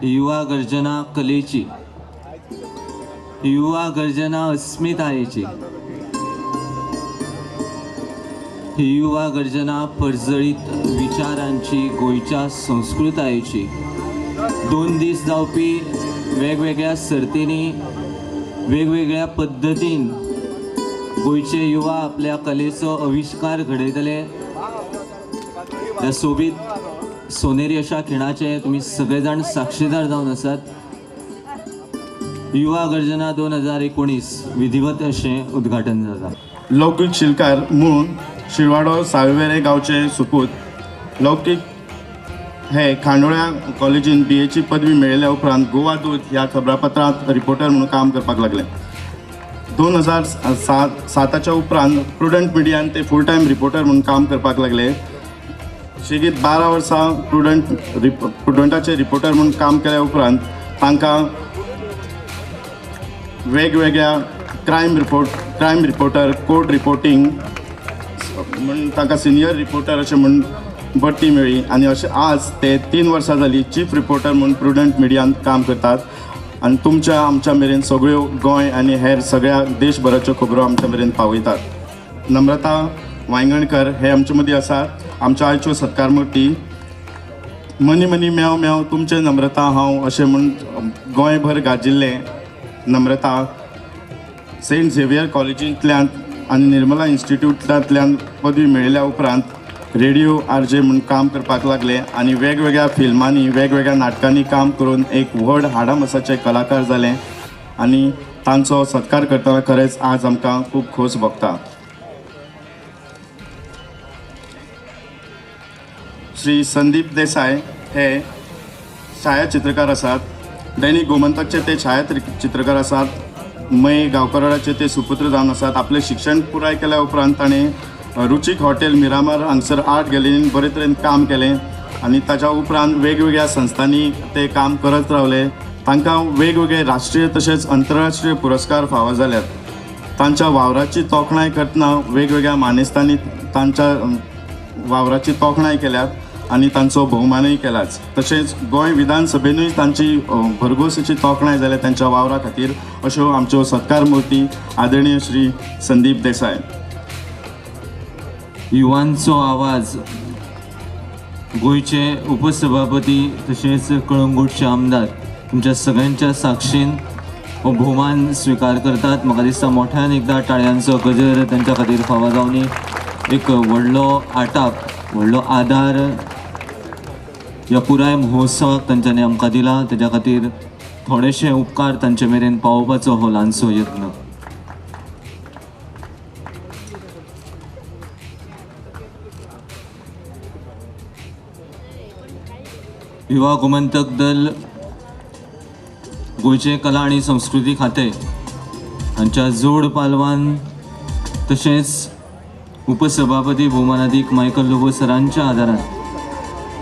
युवा गर्जना कलेची, युवा गर्जना अस्मितायेची, ही युवा गर्जना परजळीत विचारांची, गोयच्या संस्कृतायेची. 2 दीस जावपी वेगवेगळ्या सर्तींनी वेगवेगळ्या पद्धतीन गोयचे युवा आपल्या कलेचो आविष्कार घडयतले. त्या सोबीत सोनेरी अशा खिणाचे तुम्ही सगळेजाण साक्षीदार जावन आसात. युवा गर्जना 2019 विधिवत अशें उद्घाटन जाता. लौकिक शिल्पकार म्हणून शिरवाडो साळवेरे गांवचे सुपूत लौकिक हे खांडोळ्या कॉलेजीन BA पदवी मेळयल्या उपरांत गोवा दूत ह्या खबरापत्रांत रिपोर्टर म्हणून काम करपाक लागले. 2007च्या उपरांत प्रुडंट मिडियान ते फूल टायम रिपोर्टर म्हणून काम करपाक लागले. शेगीत 12 वर्सां प्रुडंटाचे रिपोर्टर म्हणून काम केल्या उपरांत तांकां वेगवेगळ्या क्रायम रिपोर्टर, कोर्ट रिपोर्टिंग म्हणून तांकां सिनियर रिपोर्टर अशें म्हणून बडटी मेळ्ळी. आनी अशें आज ते 3 वर्सां जालीं चीफ रिपोर्टर म्हणून प्रुडंट मिडियान काम करतात. आनी तुमच्या आमच्या मेरेन सगळ्यो गोंय आनी हेर सगळ्या देशभराच्यो खबरो आमच्या मेरेन पावयतात. नम्रता वांयगणकर हे आमचे मदीं आसात, आमच्या आयच्यो सत्कार मूर्ती. मनी मनी म्याव म्याव तुमचे नम्रता हांव अशें म्हणून गोंयभर गाजिल्ले नम्रता सेंट झेवियर कॉलेजींतल्यान आनी निर्मला इन्स्टिट्यूटांतल्यान पदवी मेळयल्या उपरांत रेडिओ RJ म्हणून काम करपाक लागले आनी वेगवेगळ्या फिल्मांनी वेगवेगळ्या नाटकांनी काम करून एक व्हड हाडामसाचे कलाकार जाले. आनी तांचो सत्कार करतना खरेंच आज आमकां खूब खोस भोगता. श्री संदीप देसाय हे छायाचित्रकार आसात. दैनिक गोमंतकचे ते छायाचित्रकार आसात. मै गांवकराचे ते सुपुत्र जावन आसात. आपले शिक्षण पुराय केल्या उपरांत ताणें रुचीक हॉटेल मिरामार हांगसर आर्ट गॅलरीन बरे तरेन काम केलें आनी ताच्या उपरांत वेगवेगळ्या संस्थांनी ते काम करत रावले. तांकां वेगवेगळे राष्ट्रीय तशेंच अंतरराष्ट्रीय पुरस्कार फावो जाल्यात. तांच्या वावराची तोखणाय करतना वेगवेगळ्या मानेस्तांनी तांच्या वावराची तोखणाय केल्यात आनी तांचो भोवमानय केलाच. तशेंच गोंय विधानसभेनूय तांची भरघोस अशी तोखणाय जाल्या त्यांच्या वावरा खातीर. अश्यो आमच्यो सत्कार मुर्ती आदरणीय श्री संदीप देसाय. युवांचो आवाज गोयचे उपसभापती तशेंच कळंगूटचे आमदार तुमच्या सगळ्यांच्या साक्षीन हो भोवमान स्वीकार करतात. म्हाका दिसता मोठ्यान एकदा टाळयांचो गजर तांच्या खातीर फावो जावनी. एक व्हडलो आटाप, व्हडलो आदार ह्या पुराय महोत्सवाक तांच्यांनी आमकां दिला. तेज्या खातीर थोडेशे उपकार तांचे मेरेन पावोवपाचो हो ल्हानसो यत्न. युवा गोमंतक दल, गोयचे कला आणि संस्कृती खाते हांच्या जोड पालवान तशेंच उपसभापती भोवमानाधिक मायकल लोबो सरांच्या आदारान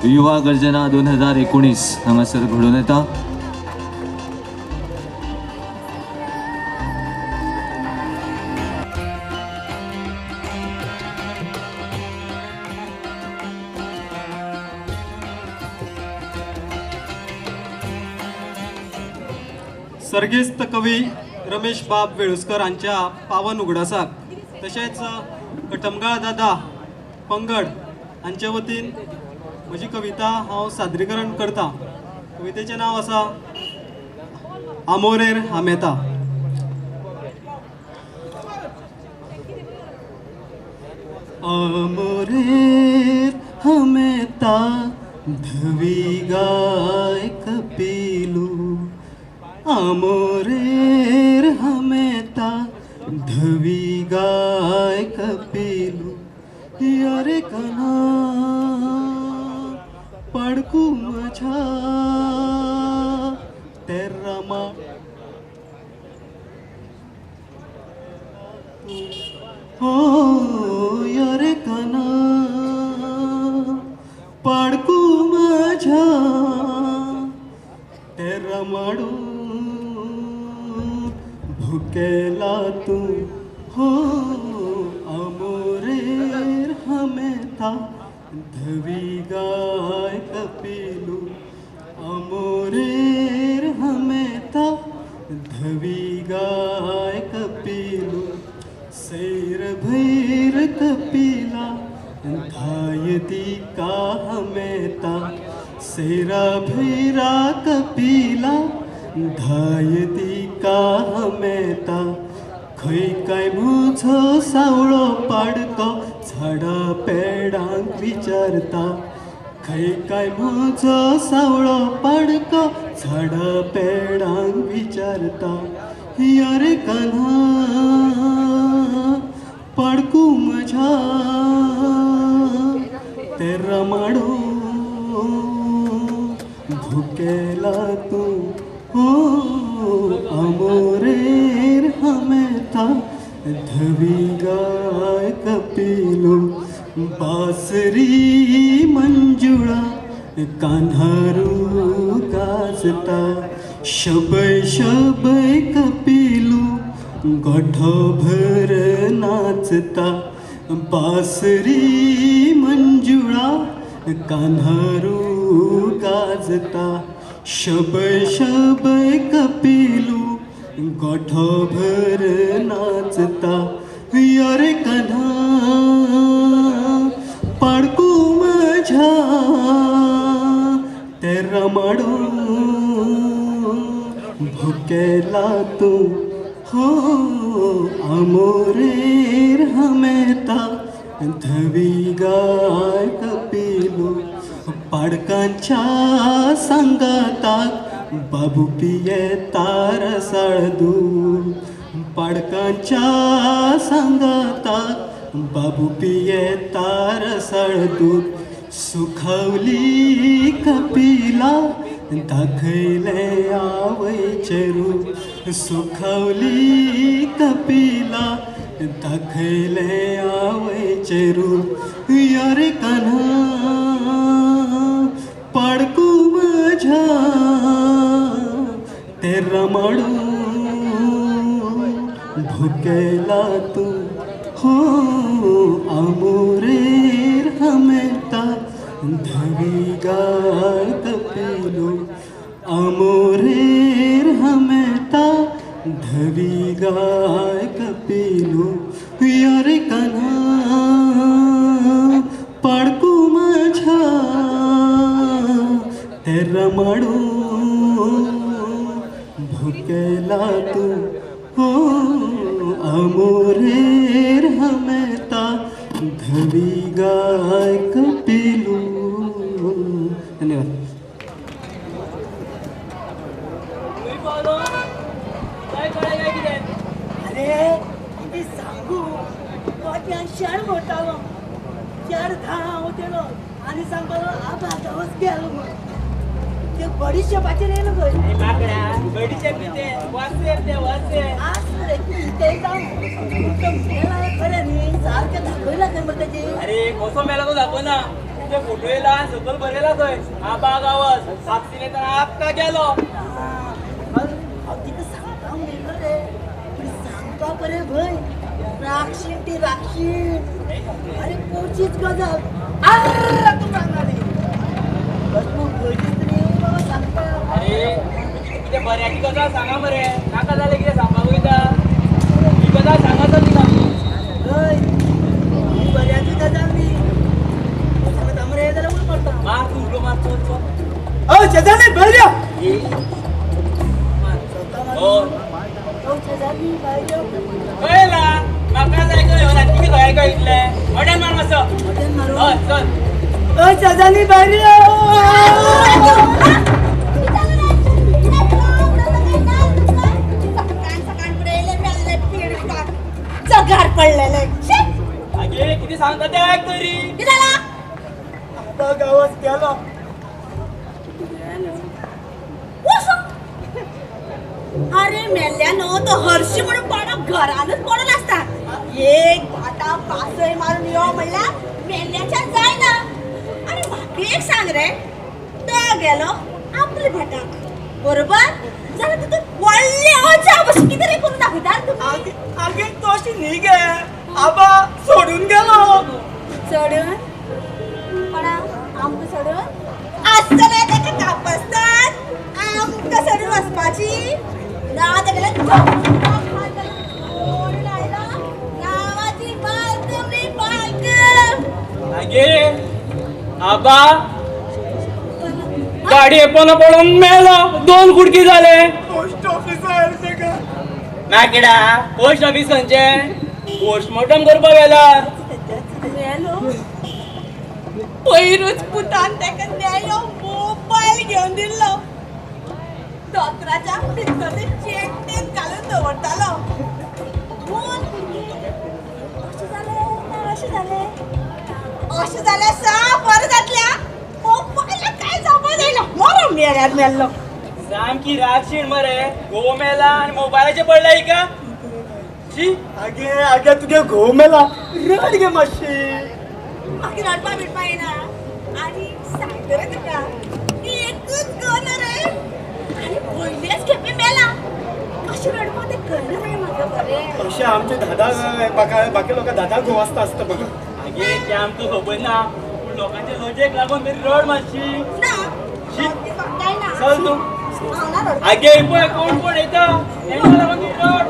युवा गर्जना 2019 हांगासर घडून येता. सर्गेस्त कवी रमेश बाब वेळुस्कर हांच्या पावन उगडासाक तशेंच कटमगाळ दादा पंगड हांचे वतीन म्हजी कविता हांव सादरीकरण करता. कवितेचें नांव आसा आमोरेर हामेता. आमोरेर हमें ता धवी गाय कपिलू आमोरेर हमें ता धवी गाय कपिलू यारे कना पडकू माझा तेरा मा हो यारे कना पडकू माझा तेरा माडू भुकेला तू हो आमोरेर हमें था धवी गाय कपिलू आमोरेर हमें था धवी गाय कपिलू सैर भैर कपिला धायती का हमें ता सैरा भैरा कपिला धायती का हमें ता खंय काय म्हजो सावळो पाडको झाडा पेडांक विचारता खंय काय म्हजो सावळो पाडको झाडा पेडांक विचारता यारे कान्हा पाडकू म्हज्या तेरा माडू भुकेला तू हो आमोरेर हमें था धवी गाय कपिलू बासरी मंजुळा कान्हारू गाजता शबय शबय कपिलू गोठो भर नाचता बासरी मंजुळा कान्हारू गाजता शबय शबय कपिलू गोठो भर नाचता यारे कान्हा पाडकू माझ्या तेरा माडू भुकेला तू हो आमोरेर हमें ता धवी गाय कपिलू पाडकांच्या सांगाताक बाबू पिये तार साळदू पाडकांच्या सांगाताक बाबू पिये तार साळदू सुखावली कपिला दाखयले आवयचे रूप सुखावली कपिला दाखयले आवयचे रूप यारे कान्हा पाडकू माझ्या तेरा माडू भुकेला तू हो आमोरेर हमें ता धवी गाय कपिलू आमोरेर हमें ता धवी गाय कपिलू यारे कान्हा पाडकू माझ्या तेरा माडू भुकेला तू हो आमोरेर हमें ता धवी गाय कपिलू धन्यवाद अरे किती सांगू शाळ मोठालो चार धाव तेलो आणि सांगलो आबा गावच गेलो मग ते बडीशेपाचेर येलो गय माकडा बडीशेप ते वासे आज रे ते जाऊ तुमचं मेला खरे नी सारखे दाखवला काय मग त्याचे अरे कसो मेला तो दाखवना ते फोटो येला आणि सकल बरेला थंय आबा गावस साक्षीने तर आपका गेलो तिथं सांगता मेलो रे सांगता बरे भय राक्षीण ती राक्षीण अरे पोचीच गजाल अरे तू सांगणारी बस मग गोष्टीत रे बाबा सांगता अरे किती बऱ्याची गजाल सांगा मरे नाका झाले किती सांगा वयता ही गजाल सांगा तर तिला गय ही बऱ्याची गजाल नी सांगता मरे जरा उल पडता मार तू उडो मार चल ओ शेजारी बळ्या हो शेजारी बाहेर कळला माका जायचं रात्री काय काय इथले ऑर्डर मार सांग असं मटण मारू हय चल अ सजानी बारी जगार पडलेले आगे किती सांगता ते ऐक तरी गावात गेलो अरे मेल्यानो तो हरशी म्हणून पाडा घरानच पडून असतात एक भाटा पासय मारून यो म्हणल्या मेल्याच्या जायना आणि म्हाका एक सांग रे तो गेलो आपल्या भाटाक बरोबर जाल्यार तितून व्हडले अजा बशी कितें रे करून दाखयता तुमी आगे तो अशी न्ही गे आबा सोडून गेलो सोडून कोणा आमकां सोडून आसतले ताका कापसतात आमकां सोडून वचपाची ना तेगेले गावाची बालकमरी बालक आगे आबा गाडी येपण पडून मेलो 2 कुडकी झाले पोस्ट ऑफिसार तेका ना किडा पोस्ट ऑफिस खंयचे पोस्टमॉर्टम करपा गेला मेलो पयरूच पुतान ताका न्यायो मोबायल घेवन दिल्लो दोतराच्या भितर चेट्टेन घालून दवरतालो पूण अशें जालें सा बरें जातल्या मोबायलाक काय जावपा जायना मरो मेल्यार मेल्लो सामकी रागशीण मरे घोव मेला आणि मोबायलाचे पडला का शी आगे आगे तुगे घोव मेला रड गे मातशी म्हाका रडपा बिडपा येना आनी सांगता रे तुका एकूच गन रे आनी पयलेच खेपे मेला कशें रडपा तें कळना रे म्हाका बरें अशें आमचे बाकी लोकां दादा घोव आसता बघा आगे ते आमकां खबर ना पूण लोकांच्या लजेक लागून तरी रड मातशी ना शी ती म्हाका ना चल तू हांव ना रडपाक. आगे पळय कोण कोण येता तेंच्या लागून ती रड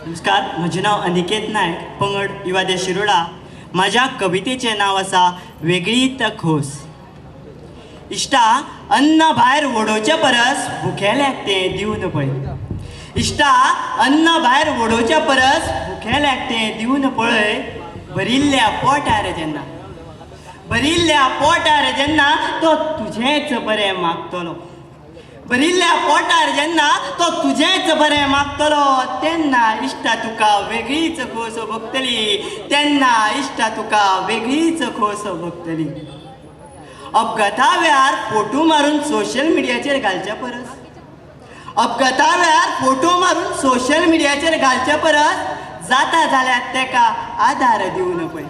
नमस्कार म्हजें नांव अनिकेत नायक पंगड युवा देश शिरोडा माझ्या कवितेचें नांव आसा वेगळी खोस इश्टा अन्न भायर ओडोवचे परस भुकेल्याक तें दिवन पळय इश्टा अन्न भायर ओडोवचे परस भुकेल्याक तें दिवन पळय भरिल्ल्या पोटार जेन्ना तो तुजेंच बरें मागतलो भरिल्ल्या पोटार जेन्ना तो तुजेंच बरें मागतलो तेन्ना इश्टा तुका वेगळीच खोस भोगतली तेन्ना इश्टा तुका वेगळीच खोस भोगतली अपघाता वेळार फोटो मारून सोशल मिडियाचेर घालचे परस अपघाता वेळार फोटो मारून सोशल मिडियाचेर घालचे परस जाता जाल्यार तेका आधार दिवन पळय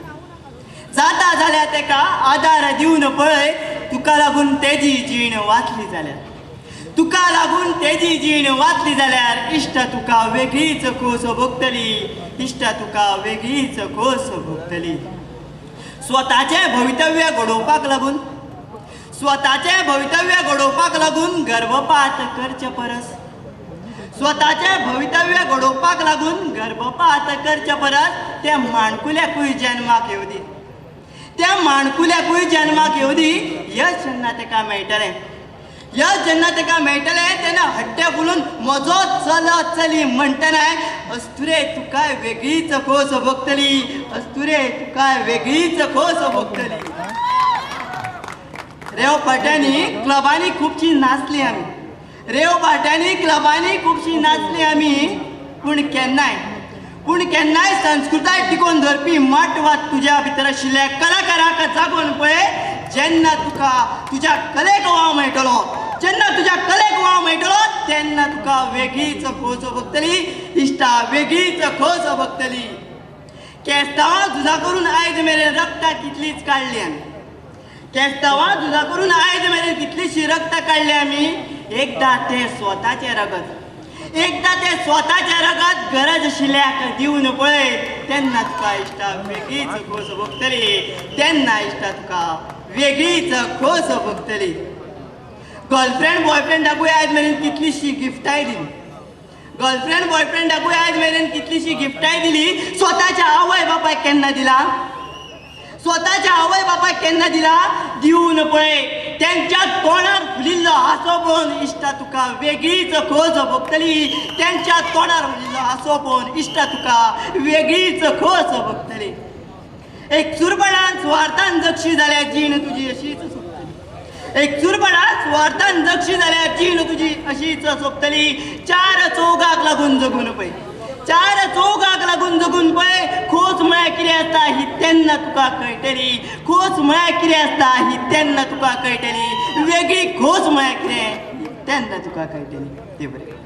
जाता जाल्यार तेका आधार दिवन पळय तुका लागून तेजी जीण वाचली जाल्यार तुका लागून तेजी जीण वाचली जाल्यार इश्टा तुका वेगळीच खोस भोगतली इश्टा तुका वेगळीच खोस भोगतली स्वताचे भवितव्य घडोवपाक लागून गर्भपात करचे परस स्वताचे भवितव्य घडोवपाक लागून गर्भपात करचे परस त्या माणकुल्याकूय जन्माक येवं दी त्या माणकुल्याकूय जन्माक येवं दी यश जेन्ना तेका मेळटलें यश जेन्ना तेका मेळटलें तेन्ना हट्टे बोलून म्हजो चलो चली म्हणटना अस्तुरे तुकाय वेगळीच खोस भोगतली अस्तुरे तुकाय वेगळीच खोस भोगतली रेव पाट्यांनी क्लबांनी खुबशी नाचली आमी पूण केन्नाय संस्कृताय टिकोवन धरपी माटवात तुज्या भितर आशिल्ल्या कलाकाराक जागोन पळय जेन्ना तुका तुज्या कलेक वाव मेळटलो तेन्ना तुका वेगळीच खोस भोगतली इश्टा वेगळीच खोस भोगतली केस्तांवां झुजा करून आयज मेरेन रक्तां कितलीच काडली आमी कितलीशी रक्त काडली आमी एकदां ते स्वताचे रगत गरज आशिल्ल्याक दिवन पळय तेन्ना तुका इश्टा वेगळीच खोस भोगतली तेन्ना इश्टा तुका वेगळीच खोस भोगतली गर्लफ्रेंड बॉयफ्रेंडाकूय आयज मेरेन कितलीशी गिफ्टाय दिली स्वताच्या आवय बापायक केन्ना दिला स्वतःच्या आवय बापाक केन्ना दिला दिवन पळय त्यांच्या तोंडार फुलिल्लो हांसो पळोवन इश्टा तुका वेगळीच खोस भोगतली त्यांच्या तोंडार फुलिल्लो हांसो पळोवन इश्टा तुका वेगळीच खोस भोगतली एक सुरपणान स्वार्थान जगशी जाल्यार जीण तुजी अशीच सोंपतली एक सुरपणान स्वार्थान जगशी जाल्यार जीण तुजी अशीच सोंपतली चार चौगाक लागून जगून पळय चार चौगाक लागून जगून पळय खोस म्हळ्यार कितें आसता ही तेन्ना तुका कळटली खोस म्हळ्यार कितें आसता ही तेन्ना तुका कळटली वेगळी खोस म्हळ्यार कितें तेन्ना तुका कळटली ते बरें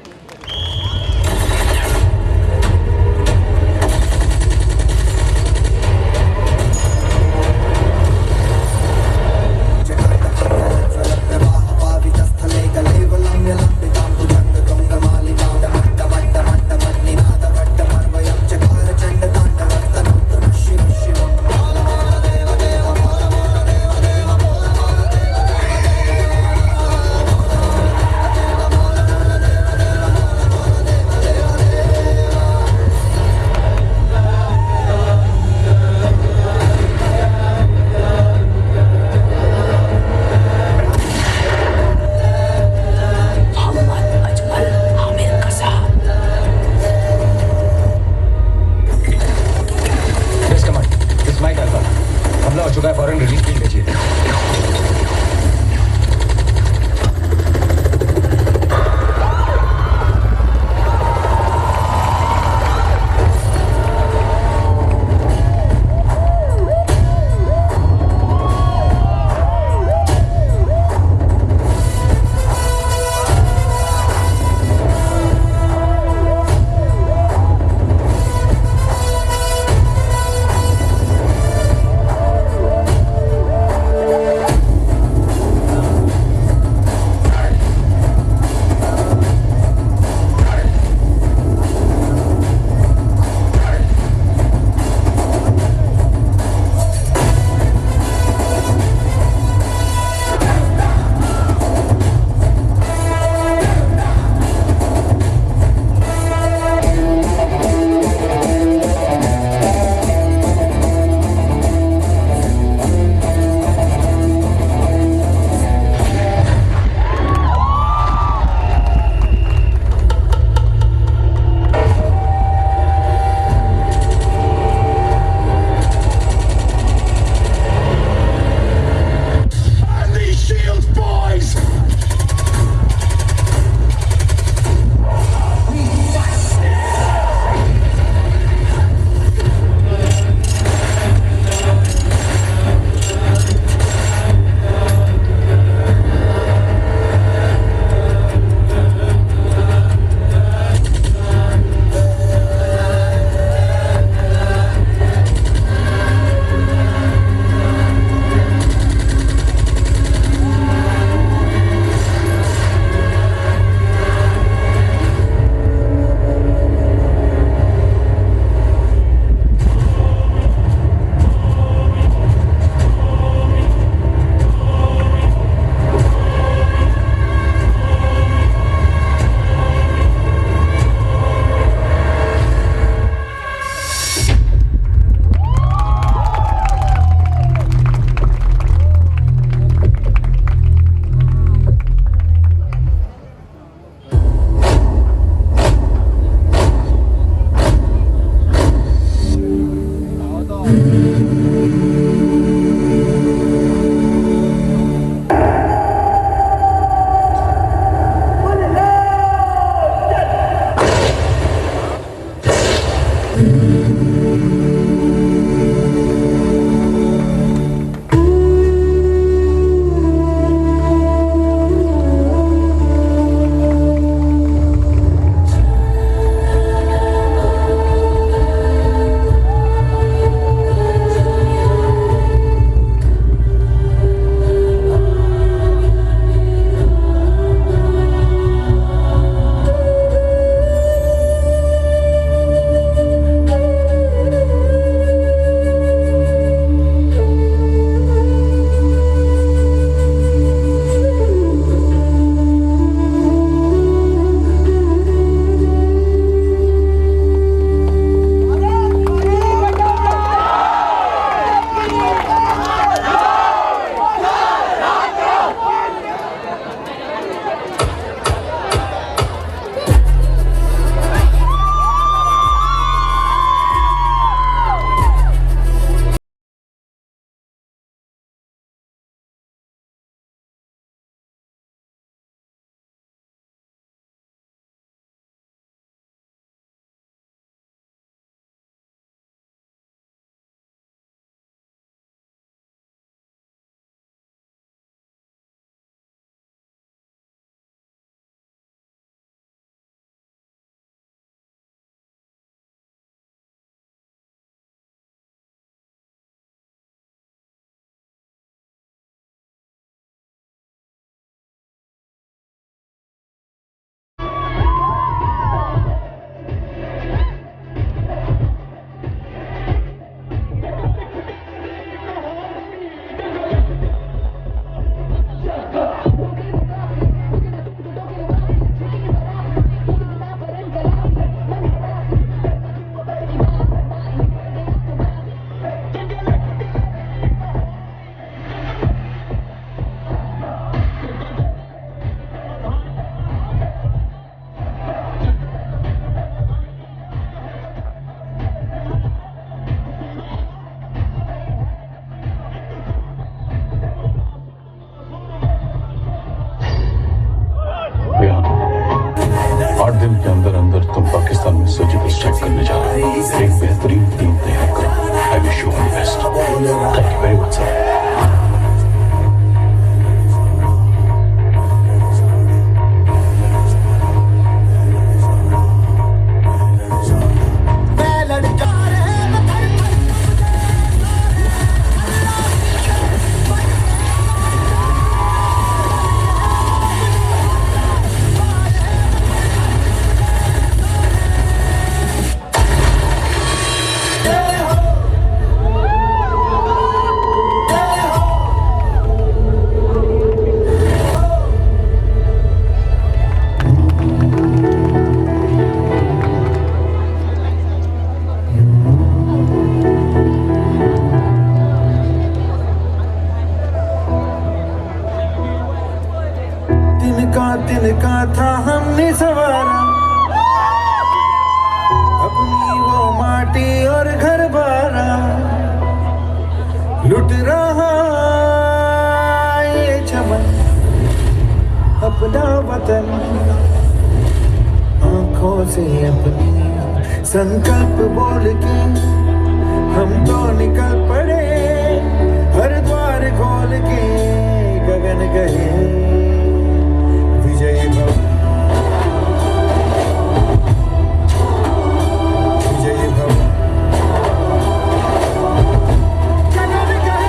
संवारा, अपनी वो माटी और घर बारा, लुट रहा ये चमन अपना वतन, आंखों से अपनी संकल्प बोल के हम तो निकल पड़े, हर द्वार खोल के गगन गए विजयी भव, विजयी भव, गगन गए।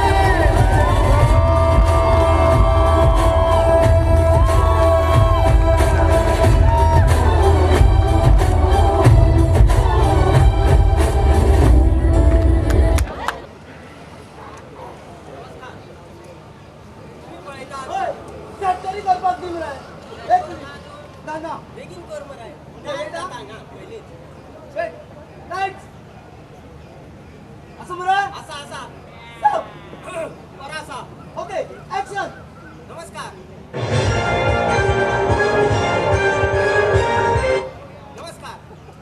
तरी करपाक दिवं रे. एक मिनिट. ना बेगीन कर मरे वेट लाइट्स असं बरं असा बरा असा. Okay action. नमस्कार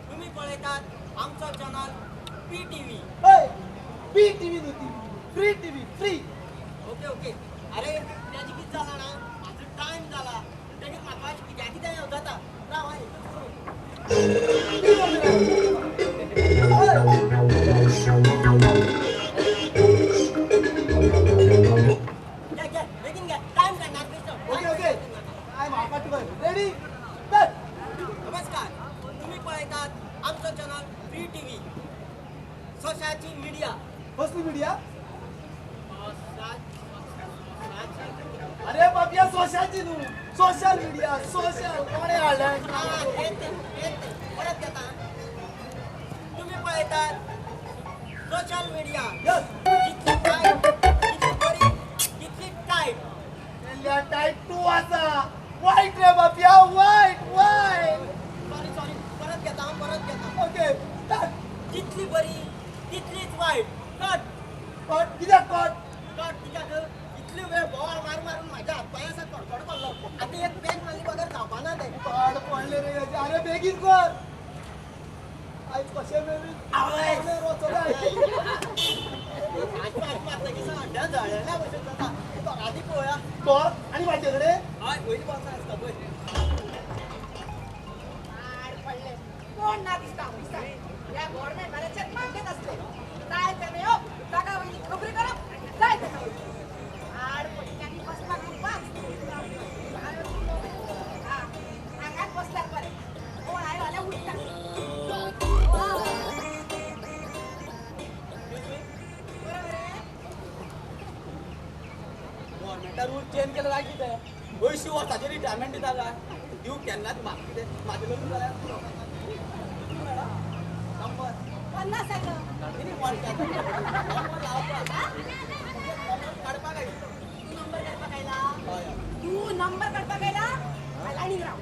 तुम्ही पळयतात आमचो चॅनल PTV. पी टीव्ही नव्हती फ्री टीव्ही फ्री. ओके अरे त्याची किती झाला ना माझा टाइम झाला त्याची म्हाका कित्याक कितें जाता राव बेगीन घ्या टाइम काय ओके काय मापाट रेडी नमस्कार तुम्ही पळयतात आमचो चॅनल PTV सोसायटी मीडिया. कसली मीडिया. अरे बाबा सोशलची न्हू सोशल मीडिया सोशल कोणे हाडलं. परत घेता तुम्ही पळयतात सोशल मीडिया. जितली टाईप जितली बरी तितली टाईप. टाईप टू वाचा वाईट रे बाबा वाईट सॉरी परत घेता ओके जितली बरी तितलीच वाईट. कट कट कित्याक कट. तिच्याक इतली वेळ बॉल मारून माझ्या हातपायाचा कडकड पडलो. आता एक पॅक मारली बघा जावपाना ते पाड पडले रे याचे. अरे बेगीन कर. आई कशे मेली जळल्या बसून जाता तो आधी पोळ्या बॉल आणि माझ्याकडे हय वयली बॉल असता पळय. कोण ना दिसता या गव्हर्नमेंट मॅनेजर मागत असले काय त्याने हो जागा वहिनी खबरी करप काय आड पडल्यानी बसला अंगात बसल्यार बरे कोण आयो आल्या उठता. गव्हर्नमेंटान रूल चेंज केलो काय कितें 80 वर्सांची रिटायरमेंट दिता काय दिवं केन्नाच म्हाका कितें म्हाजें लग्न जाल्यार नंबर 50 काडपाक आयली. तू नंबर काढता गेला लाईनीक राव.